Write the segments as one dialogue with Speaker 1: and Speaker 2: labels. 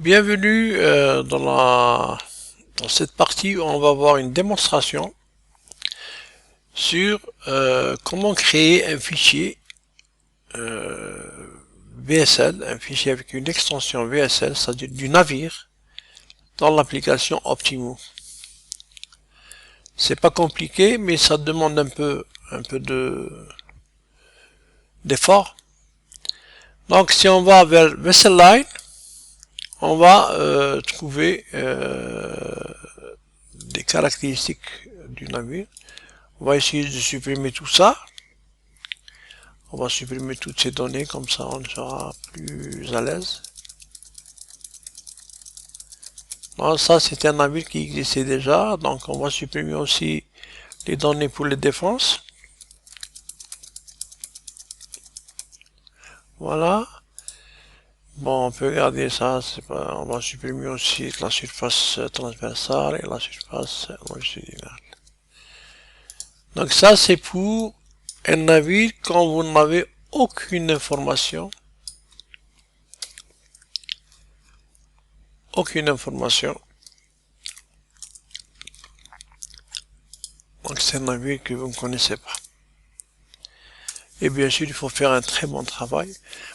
Speaker 1: Bienvenue dans cette partie où on va voir une démonstration sur comment créer un fichier VSL, un fichier avec une extension VSL, c'est-à-dire du navire, dans l'application Optimo. C'est pas compliqué, mais ça demande un peu d'effort. Donc si on va vers VSLLine, on va trouver des caractéristiques du navire. On va essayer de supprimer tout ça. On va supprimer toutes ces données, comme ça on sera plus à l'aise. Ça c'est un navire qui existait déjà, donc on va supprimer aussi les données pour les défenses. Voilà. Bon, on peut garder ça, on va supprimer aussi la surface transversale et la surface longitudinale. Donc ça c'est pour un navire quand vous n'avez aucune information. Donc c'est un navire que vous ne connaissez pas. Et bien sûr, il faut faire un très bon travail,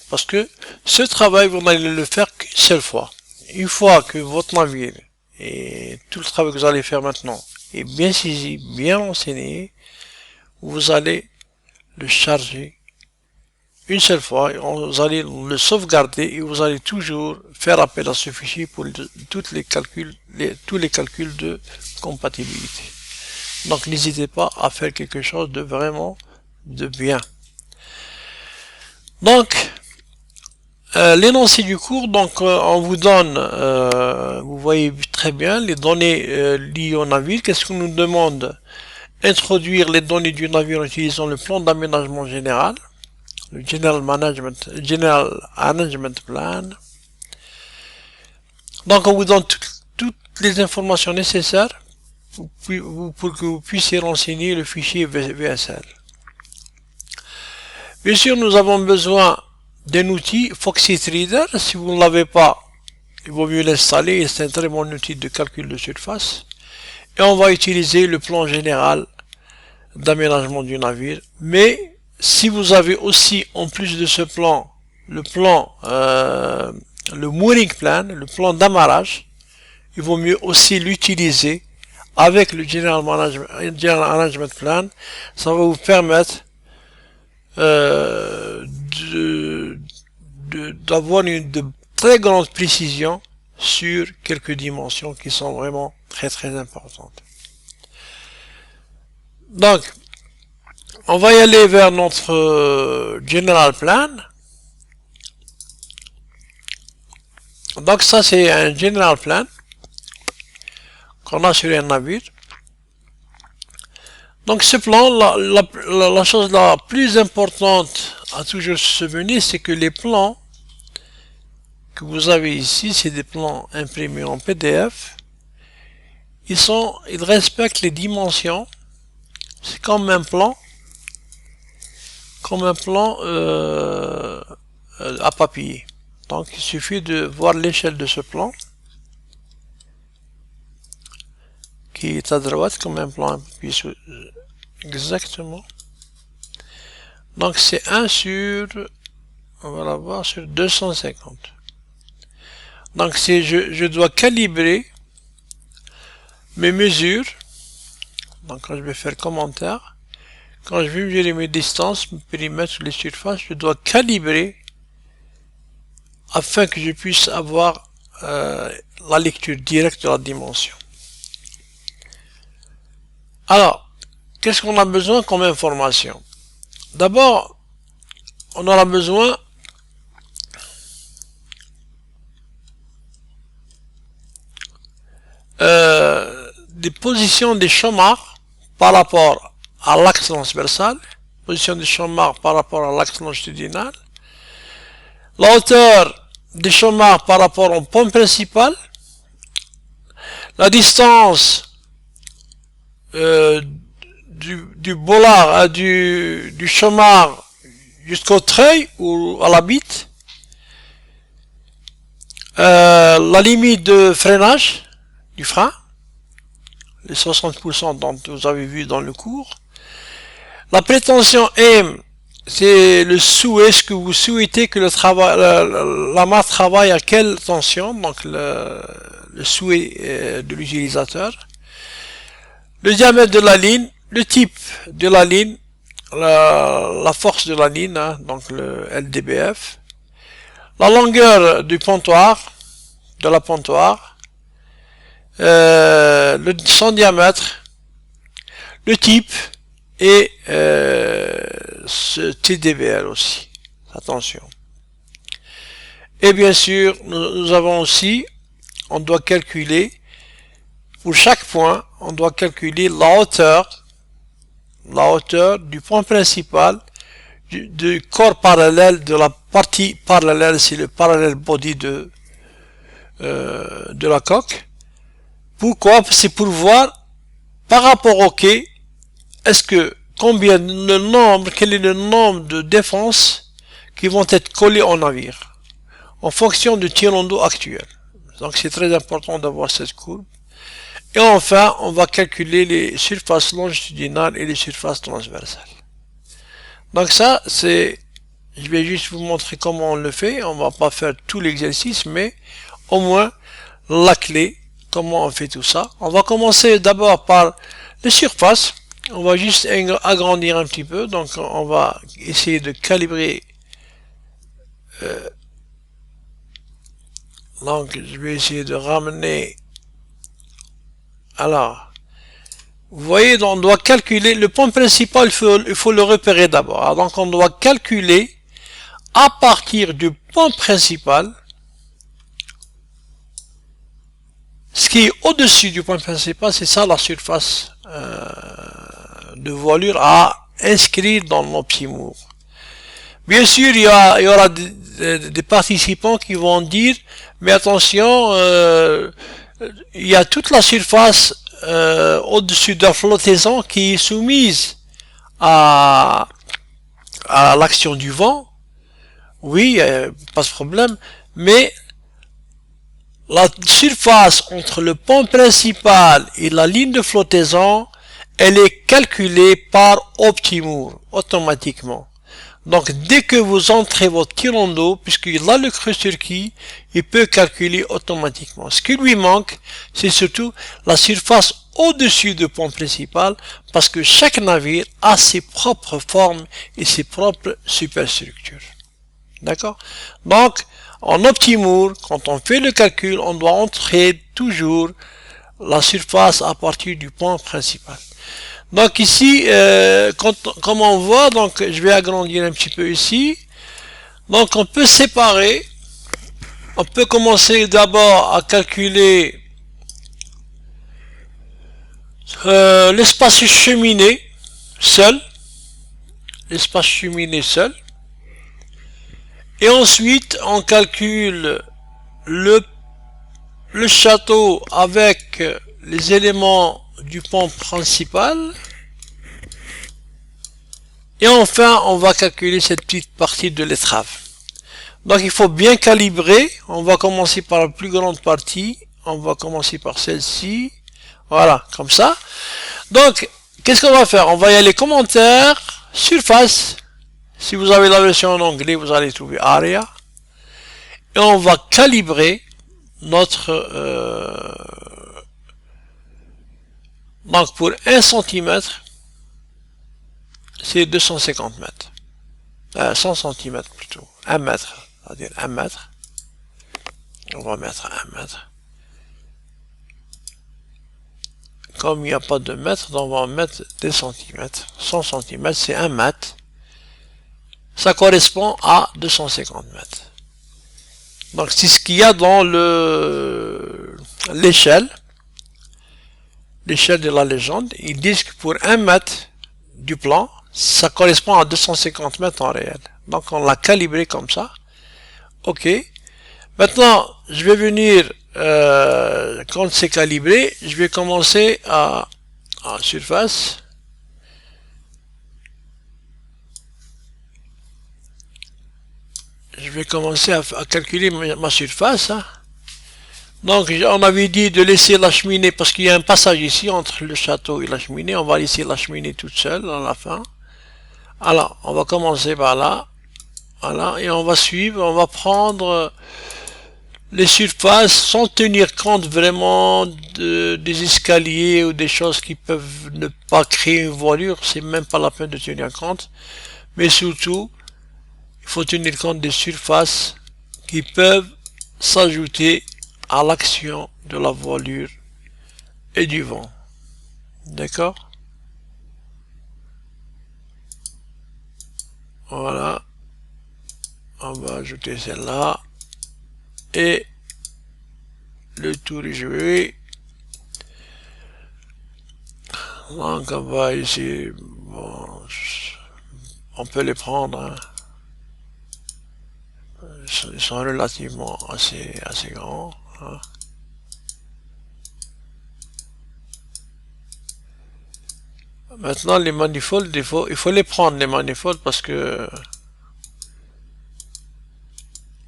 Speaker 1: parce que ce travail, vous n'allez le faire qu'une seule fois. Une fois que votre navire et tout le travail que vous allez faire maintenant est bien saisi, bien renseigné, vous allez le charger une seule fois, vous allez le sauvegarder et vous allez toujours faire appel à ce fichier pour tous les calculs de compatibilité. Donc n'hésitez pas à faire quelque chose de vraiment de bien. Donc l'énoncé du cours, donc on vous donne, vous voyez très bien les données liées au navire. Qu'est-ce qu'on nous demande? Introduire les données du navire en utilisant le plan d'aménagement général, le General Management Plan. Donc on vous donne toutes les informations nécessaires pour que vous puissiez renseigner le fichier VSL. Bien sûr, nous avons besoin d'un outil Foxit Reader. Si vous ne l'avez pas, il vaut mieux l'installer. C'est un très bon outil de calcul de surface. Et on va utiliser le plan général d'aménagement du navire. Mais si vous avez aussi, en plus de ce plan, le mooring plan, le plan d'amarrage, il vaut mieux aussi l'utiliser avec le General Management Plan. Ça va vous permettre d'avoir de très grande précision sur quelques dimensions qui sont vraiment très importantes. Donc, on va y aller vers notre General Plan. Donc ça c'est un General Plan qu'on a sur un navire. Donc ce plan, la chose la plus importante à toujours se souvenir, c'est que les plans que vous avez ici, c'est des plans imprimés en PDF. Ils respectent les dimensions. C'est comme un plan à papier. Donc il suffit de voir l'échelle de ce plan, qui est à droite comme un plan à papier. Exactement. Donc c'est 1 sur, on va la voir, sur 250. Donc si je dois calibrer mes mesures, donc quand je vais faire commentaire, quand je vais mesurer mes distances, mes périmètres, les surfaces, je dois calibrer afin que je puisse avoir la lecture directe de la dimension. Alors, qu'est-ce qu'on a besoin comme information? D'abord, on aura besoin des positions des chamarres par rapport à l'axe transversal, position des chamarres par rapport à l'axe longitudinal, la hauteur des chamarres par rapport au pont principal, la distance du bollard, du chamard jusqu'au treuil ou à la bite, la limite de freinage du frein, les 60% dont vous avez vu dans le cours. La prétention M, c'est le souhait, ce que vous souhaitez que la marque travaille à quelle tension, donc le souhait de l'utilisateur. Le diamètre de la ligne, le type de la ligne, la force de la ligne, hein, donc le LDBF, la longueur du pontoir, de la pontoir, son diamètre, le type et ce TDVL aussi. Attention. Et bien sûr, nous avons aussi, on doit calculer, pour chaque point, on doit calculer la hauteur du point principal du corps parallèle, de la partie parallèle, c'est le parallèle body de la coque. Pourquoi? C'est pour voir par rapport au quai, est-ce que quel est le nombre de défenses qui vont être collées au navire en fonction du tirant d'eau actuel. Donc c'est très important d'avoir cette courbe. Et enfin, on va calculer les surfaces longitudinales et les surfaces transversales. Donc ça, je vais juste vous montrer comment on le fait. On va pas faire tout l'exercice, mais au moins la clé, comment on fait tout ça. On va commencer d'abord par les surfaces. On va juste agrandir un petit peu. Donc on va essayer de calibrer. Donc je vais essayer de ramener. Alors, vous voyez, on doit calculer le point principal, il faut le repérer d'abord. Donc on doit calculer à partir du point principal, ce qui est au-dessus du point principal, c'est ça la surface de voilure à inscrire dans l'optimour. Bien sûr, il y aura des participants qui vont dire, mais attention, il y a toute la surface au-dessus de la flottaison qui est soumise à l'action du vent. Oui, pas de problème, mais la surface entre le pont principal et la ligne de flottaison, elle est calculée par Optimour, automatiquement. Donc, dès que vous entrez votre tirant d'eau, puisqu'il a le creux sur quille, il peut calculer automatiquement. Ce qui lui manque, c'est surtout la surface au-dessus du pont principal, parce que chaque navire a ses propres formes et ses propres superstructures. D'accord? Donc, en Optimour, quand on fait le calcul, on doit entrer toujours la surface à partir du pont principal. Donc ici, comme on voit, donc je vais agrandir un petit peu ici. Donc on peut séparer. On peut commencer d'abord à calculer l'espace cheminé seul. L'espace cheminé seul. Et ensuite, on calcule le château avec les éléments du pont principal. Et enfin, on va calculer cette petite partie de l'étrave. Donc, il faut bien calibrer. On va commencer par la plus grande partie. On va commencer par celle-ci. Voilà, comme ça. Donc, qu'est-ce qu'on va faire? On va y aller commentaires, surface. Si vous avez la version en anglais, vous allez trouver area. Et on va calibrer notre... donc, pour 1 cm, c'est 250 mètres. 100 cm plutôt. 1 mètre. C'est-à-dire 1 mètre. On va mettre 1 mètre. Comme il n'y a pas de mètre, donc on va mettre des centimètres. 100 cm, c'est 1 mètre. Ça correspond à 250 mètres. Donc c'est ce qu'il y a dans l'échelle. L'échelle de la légende. Ils disent que pour 1 mètre du plan, ça correspond à 250 mètres en réel. Donc on l'a calibré comme ça. Ok. Maintenant, je vais venir, quand c'est calibré, je vais commencer en surface. Je vais commencer à calculer ma surface. Hein. Donc, on avait dit de laisser la cheminée, parce qu'il y a un passage ici entre le château et la cheminée. On va laisser la cheminée toute seule à la fin. Alors, on va commencer par là. Voilà, et on va suivre, on va prendre les surfaces sans tenir compte vraiment des escaliers ou des choses qui peuvent ne pas créer une voilure. C'est même pas la peine de tenir compte. Mais surtout, il faut tenir compte des surfaces qui peuvent s'ajouter à l'action de la voilure et du vent. D'accord? Voilà. On va ajouter celle-là. Et le tour est joué. Donc on va ici. Bon, on peut les prendre. Hein. Ils sont relativement assez grands. Hein. Maintenant, les manifolds, il faut les prendre, les manifolds, parce que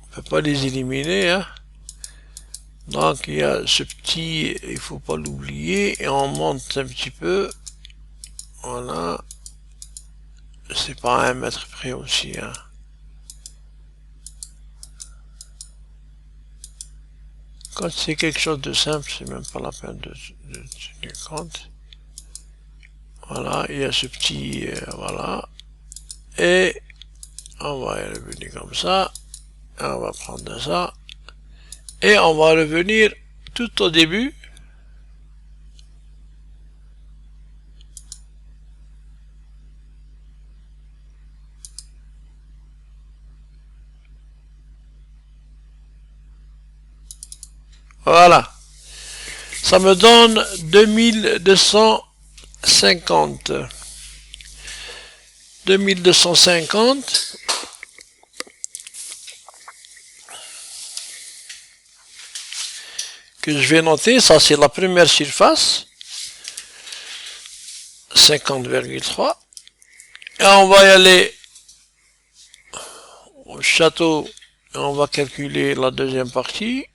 Speaker 1: on peut pas les éliminer. Hein. Donc, il y a ce petit, il faut pas l'oublier, et on monte un petit peu. Voilà. C'est pas à 1 mètre près aussi. Hein. Quand c'est quelque chose de simple, c'est même pas la peine de tenir compte. Voilà, il y a ce petit, voilà. Et on va y revenir comme ça. On va prendre ça. Et on va revenir tout au début. Voilà. Ça me donne 2250. 2250. Que je vais noter, ça c'est la première surface. 50,3. Et on va y aller au château. Et on va calculer la deuxième partie.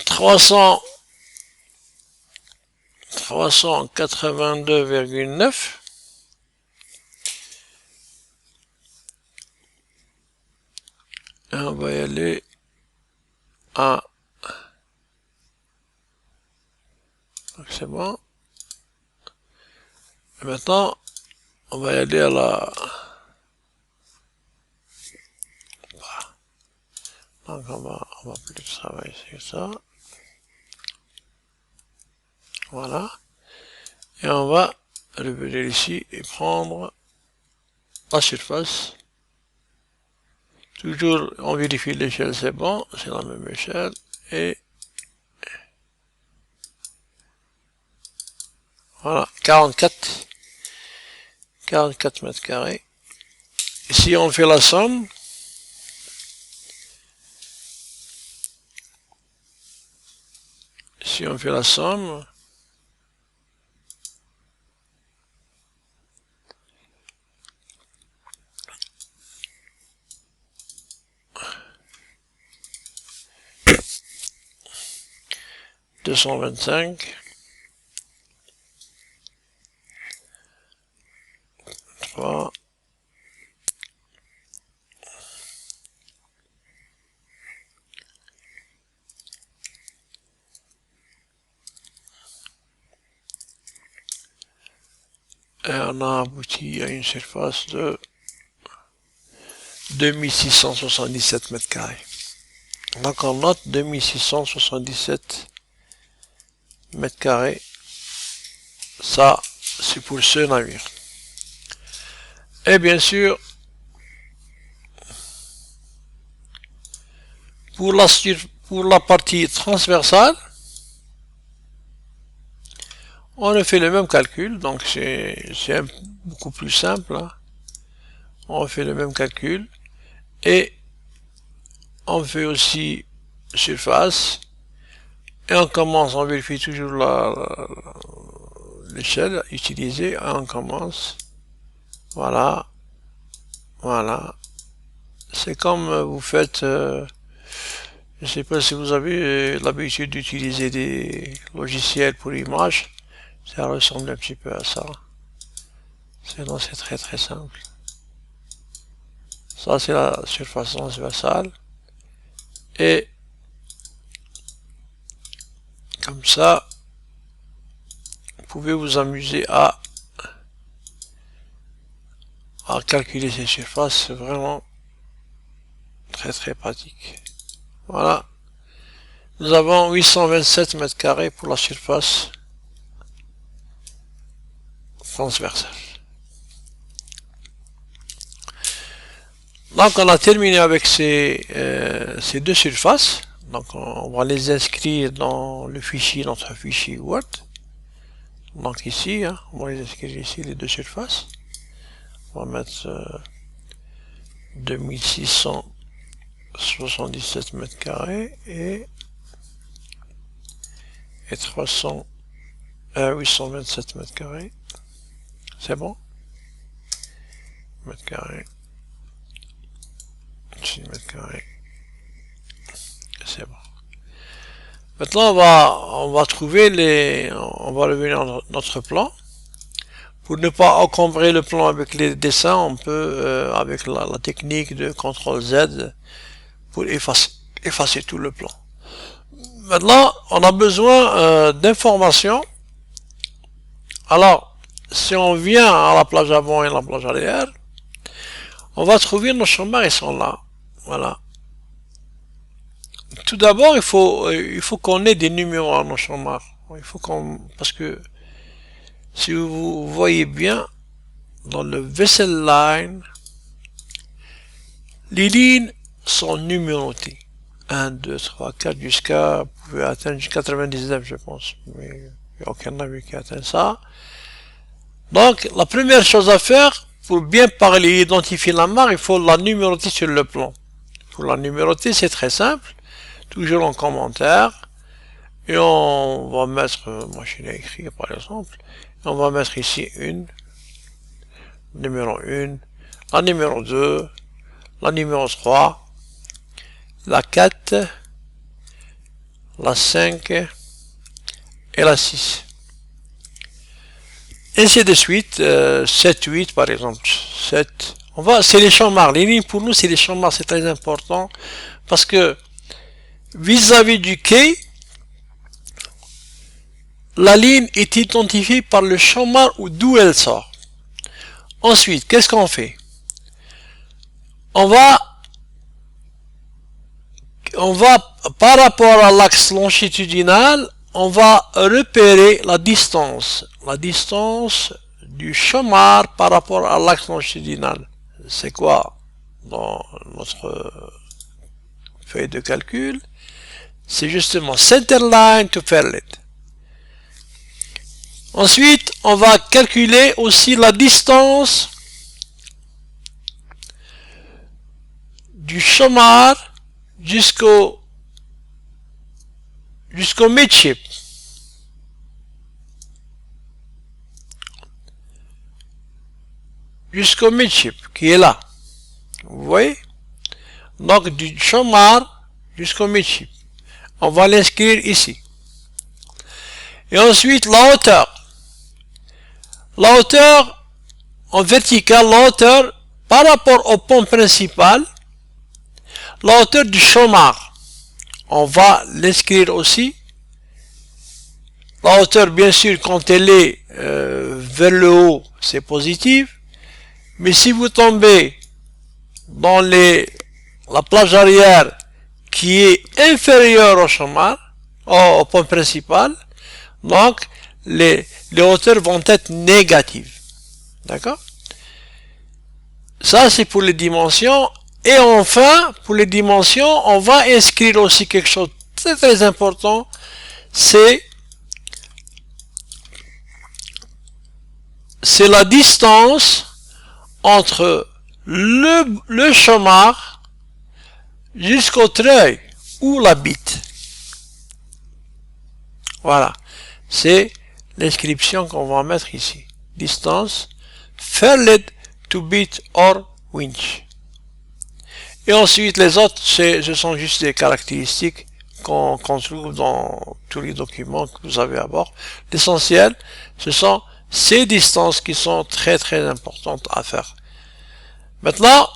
Speaker 1: Trois cent 382,9. Et on va y aller à... C'est bon. Et maintenant, on va y aller à la... Donc on va plus travailler sur ça. Voilà. Et on va revenir ici et prendre la surface. Toujours, on vérifie l'échelle, c'est bon, c'est la même échelle. Et voilà, 44 mètres carrés. Ici, on fait la somme. Ici, on fait la somme. Deux cent 3, et on a abouti à une surface de 2677 mètres carrés. Donc on note 2677 mètres carrés. Ça, c'est pour ce navire. Et bien sûr, pour la partie transversale, on a fait le même calcul, donc c'est beaucoup plus simple, hein. On fait le même calcul, et on fait aussi surface, et on commence, on vérifie toujours l'échelle utilisée, et on commence, voilà, voilà. C'est comme vous faites, je ne sais pas si vous avez l'habitude d'utiliser des logiciels pour images, ça ressemble un petit peu à ça. Sinon c'est très très simple. Ça c'est la surface transversale, et comme ça vous pouvez vous amuser à calculer ces surfaces, c'est vraiment très très pratique. Voilà, nous avons 827 mètres carrés pour la surface transversale. Donc on a terminé avec ces deux surfaces. Donc on va les inscrire dans le fichier, notre fichier Word. Donc ici, hein, on va les inscrire ici, les deux surfaces. On va mettre 2677 mètres carrés et 827 mètres carrés. C'est bon? Mètres carrés. 6 mètres carrés. C'est bon. Maintenant, on va trouver on va revenir à notre plan. Pour ne pas encombrer le plan avec les dessins, on peut, avec la technique de CTRL Z, pour effacer tout le plan. Maintenant, on a besoin d'informations. Alors, si on vient à la plage avant et la plage arrière, on va trouver nos chambres, ils sont là. Voilà. Tout d'abord, il faut qu'on ait des numéros à nos chambres. Parce que si vous voyez bien, dans le vessel line, les lignes sont numérotées. 1, 2, 3, 4, vous pouvez atteindre jusqu'à 99, je pense. Mais il n'y a aucun navire qui atteint ça. Donc, la première chose à faire, pour bien parler et identifier la mare, il faut la numéroter sur le plan. Pour la numéroter, c'est très simple. Toujours en commentaire. Et on va mettre, moi je l'ai écrit par exemple, on va mettre ici numéro 1, la numéro 2, la numéro 3, la 4, la 5 et la 6. Ainsi de suite, 7, 8 par exemple, 7. C'est les champs mares. Les lignes pour nous, c'est les champs mares, c'est très important parce que vis-à-vis du quai, la ligne est identifiée par le champ mare ou d'où elle sort. Ensuite, qu'est-ce qu'on fait? On va, par rapport à l'axe longitudinal, on va repérer la distance du champ mare par rapport à l'axe longitudinal. C'est quoi dans notre feuille de calcul? C'est justement centerline to fairlead. Ensuite, on va calculer aussi la distance du champ mare jusqu'au midship. Jusqu'au midship, qui est là. Vous voyez? Donc, du champ mare jusqu'au midship. On va l'inscrire ici. Et ensuite, la hauteur. La hauteur en vertical, la hauteur par rapport au pont principal, la hauteur du champ mare. On va l'inscrire aussi. La hauteur, bien sûr, quand elle est vers le haut, c'est positif. Mais si vous tombez dans la plage arrière qui est inférieure au champ mare, au pont principal, donc les hauteurs vont être négatives. D'accord? Ça, c'est pour les dimensions Et enfin, pour les dimensions, on va inscrire aussi quelque chose de très très important, c'est la distance entre le chômage jusqu'au treuil ou la bite. Voilà, c'est l'inscription qu'on va mettre ici. Distance fairlead to bit or winch. Et ensuite les autres, ce sont juste des caractéristiques qu'on trouve dans tous les documents que vous avez à bord. L'essentiel, ce sont ces distances qui sont très très importantes à faire. Maintenant,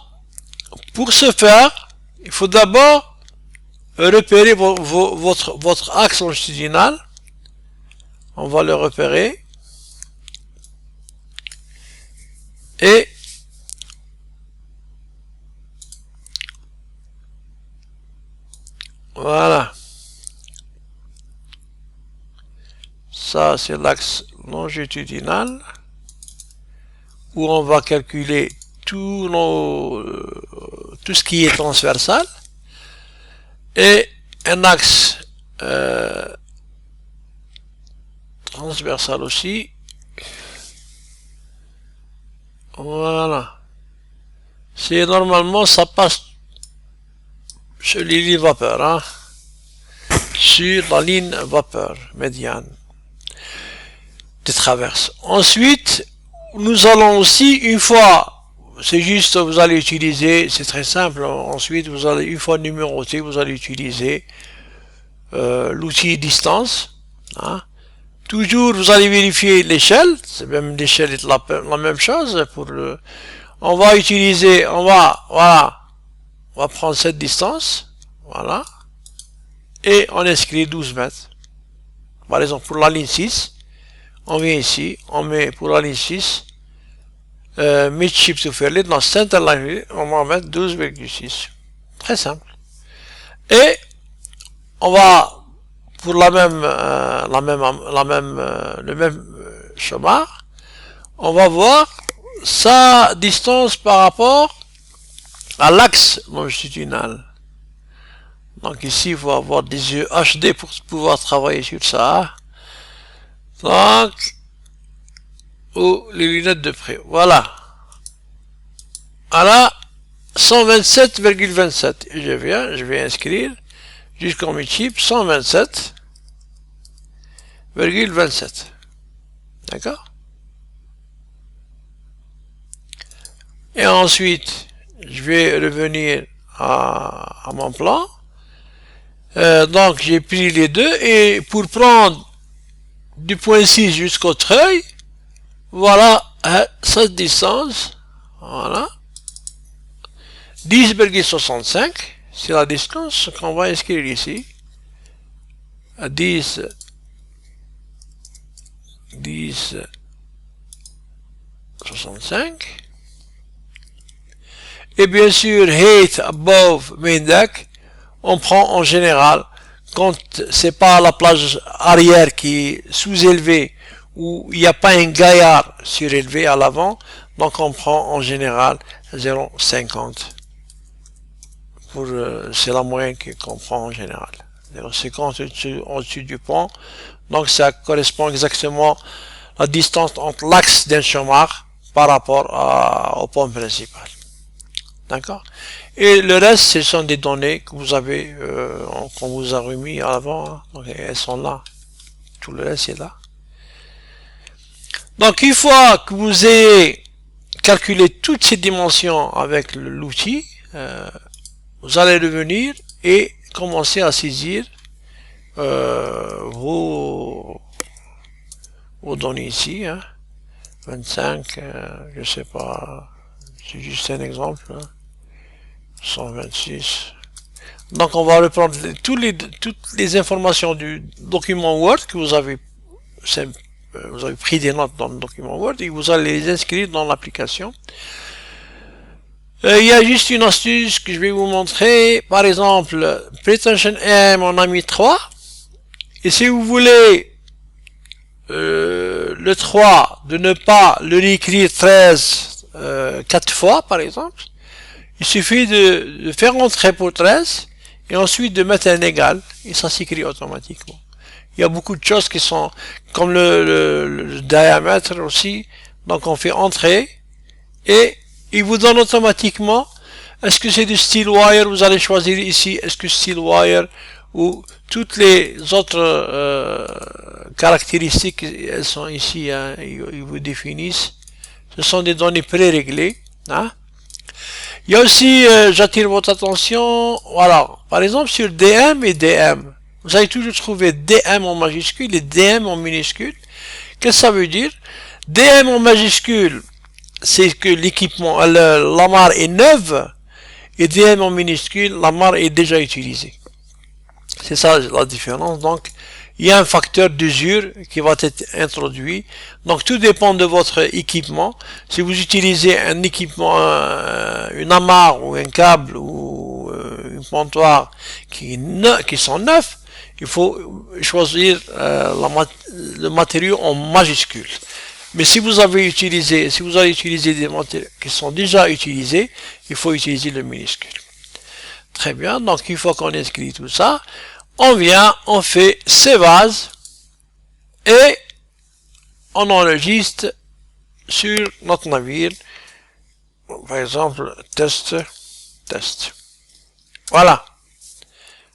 Speaker 1: pour ce faire, il faut d'abord repérer votre axe longitudinal. On va le repérer. Et voilà. Ça, c'est l'axe longitudinal où on va calculer tout ce qui est transversal. Et un axe transversal aussi. Voilà. C'est normalement, ça passe sur les lignes vapeur, hein, sur la ligne vapeur médiane de traverse. Ensuite, nous allons aussi, une fois, c'est juste, vous allez utiliser, c'est très simple, ensuite, vous allez, une fois numéroté, vous allez utiliser l'outil distance, hein. Toujours, vous allez vérifier l'échelle, c'est même l'échelle est la même chose pour le, on va utiliser, voilà, on va prendre cette distance, voilà, et on inscrit 12 mètres. Par exemple, pour la ligne 6, on vient ici, on met pour la ligne 6, midship to fairlead, dans center line, on va mettre 12,6. Très simple. Et on va, pour le même chemin, on va voir sa distance par rapport à l'axe longitudinal. Donc ici, il faut avoir des yeux HD pour pouvoir travailler sur ça. Donc, ou les lunettes de près. Voilà. Voilà, 127,27. Et je vais inscrire jusqu'en midship 127,27. D'accord? Et ensuite, je vais revenir à mon plan. Donc, j'ai pris les deux, et pour prendre du point 6 jusqu'au treuil, voilà cette distance, voilà, 10,65, c'est la distance qu'on va inscrire ici, à 10,65, et bien sûr, height above main deck, on prend en général, quand c'est pas la plage arrière qui est sous-élevée, où il n'y a pas un gaillard surélevé à l'avant, donc on prend en général 0,50. C'est la moyenne qu'on prend en général. 0,50 au-dessus du pont, donc ça correspond exactement à la distance entre l'axe d'un chômage par rapport au pont principal. D'accord? Et le reste, ce sont des données que vous avez, qu'on vous a remis à l'avant, hein. Donc elles sont là. Tout le reste est là. Donc une fois que vous ayez calculé toutes ces dimensions avec l'outil, vous allez revenir et commencer à saisir vos données ici, hein. 25, je sais pas, c'est juste un exemple, hein. 126. Donc on va reprendre toutes les informations du document Word que vous avez pris des notes dans le document Word, et vous allez les inscrire dans l'application. Il y a juste une astuce que je vais vous montrer. Par exemple, Pretension M, on a mis 3. Et si vous voulez le 3, de ne pas le réécrire 13 4 fois, par exemple, Il suffit de faire entrer pour 13 et ensuite de mettre un égal et ça s'écrit automatiquement. Il y a beaucoup de choses qui sont comme le diamètre aussi. Donc on fait entrer et il vous donne automatiquement est-ce que c'est du steel wire, vous allez choisir ici est-ce que steel wire ou toutes les autres caractéristiques, elles sont ici, hein, ils vous définissent. Ce sont des données pré-réglées. Hein. Il y a aussi, j'attire votre attention, voilà, par exemple sur DM et DM. Vous allez toujours trouver DM en majuscule et DM en minuscule. Qu'est-ce que ça veut dire? DM en majuscule, c'est que l'équipement, l'amarre est neuve, et DM en minuscule, l'amarre est déjà utilisée. C'est ça la différence. Donc, il y a un facteur d'usure qui va être introduit. Donc, tout dépend de votre équipement. Si vous utilisez un équipement, une amarre ou un câble ou une pontoir qui sont neufs, il faut choisir le matériau en majuscule. Mais si vous allez utiliser des matériaux qui sont déjà utilisés, il faut utiliser le minuscule. Très bien, donc une fois qu'on a écrit tout ça, on vient, on fait save as et on enregistre sur notre navire, par exemple, test. Voilà,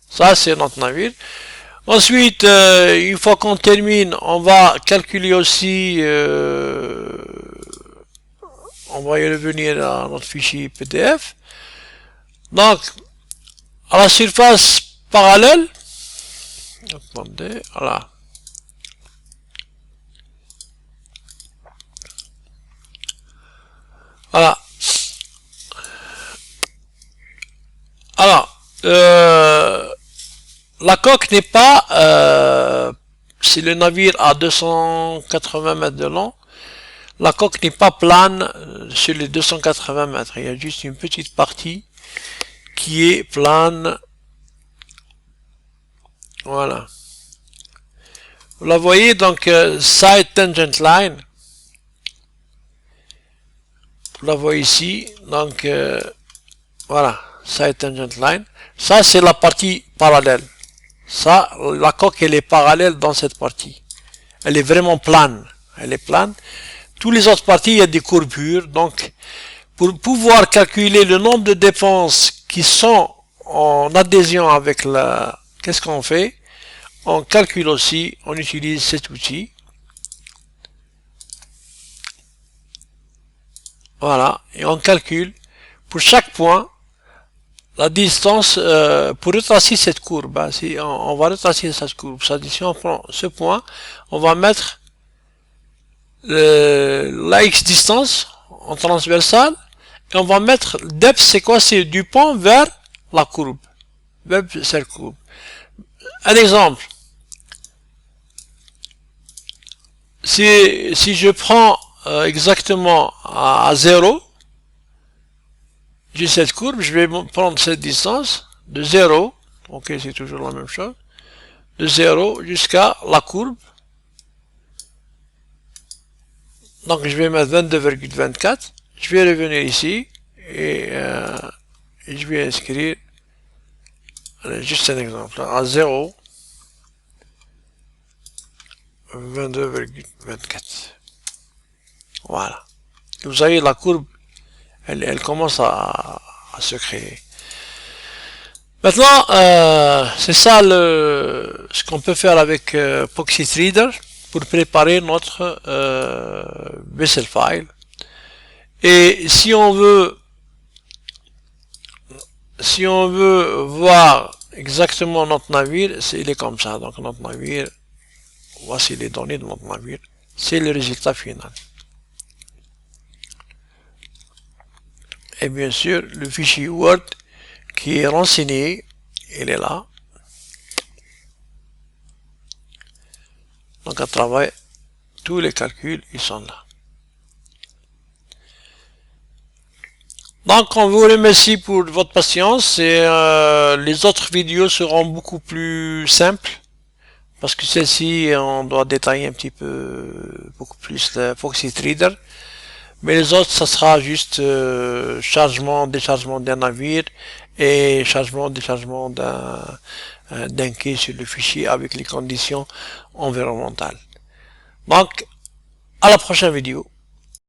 Speaker 1: ça c'est notre navire. Ensuite, une fois qu'on termine, on va calculer aussi, on va y revenir à notre fichier PDF. Donc, à la surface parallèle, attendez, voilà. Voilà. Alors, la coque n'est pas, si le navire a 280 mètres de long, la coque n'est pas plane sur les 280 mètres. Il y a juste une petite partie qui est plane. Voilà. Vous la voyez, donc, side tangent line. Vous la voyez ici. Donc, voilà, side tangent line. Ça, c'est la partie parallèle. Ça, la coque, elle est parallèle dans cette partie. Elle est vraiment plane. Elle est plane. Toutes les autres parties, il y a des courbures. Donc, pour pouvoir calculer le nombre de dépenses qui sont en adhésion avec la... Qu'est-ce qu'on fait? On calcule aussi, on utilise cet outil. Voilà, et on calcule pour chaque point la distance pour retracer cette courbe. Hein, si on va retracer cette courbe, si on prend ce point, on va mettre la x distance en transversale et on va mettre depth, c'est quoi? C'est du point vers la courbe. Vers cette courbe. Un exemple. Si je prends exactement à 0, j'ai cette courbe, je vais prendre cette distance de 0, ok, c'est toujours la même chose, de 0 jusqu'à la courbe. Donc je vais mettre 22,24, je vais revenir ici et je vais inscrire, allez, juste un exemple, à 0, 22,24. Voilà. Et vous voyez la courbe, elle commence à se créer. Maintenant, c'est ça ce qu'on peut faire avec Poxit Reader pour préparer notre vessel file. Et si on veut voir exactement notre navire, il est comme ça. Donc notre navire, voici les données de notre navire, c'est le résultat final. Et bien sûr, le fichier Word qui est renseigné, il est là. Donc à travers tous les calculs, ils sont là. Donc on vous remercie pour votre patience et les autres vidéos seront beaucoup plus simples parce que celle-ci on doit détailler un petit peu beaucoup plus le Poxit Reader. Mais les autres, ça sera juste chargement, déchargement d'un navire et chargement, déchargement d'un quai sur le fichier avec les conditions environnementales. Donc, à la prochaine vidéo.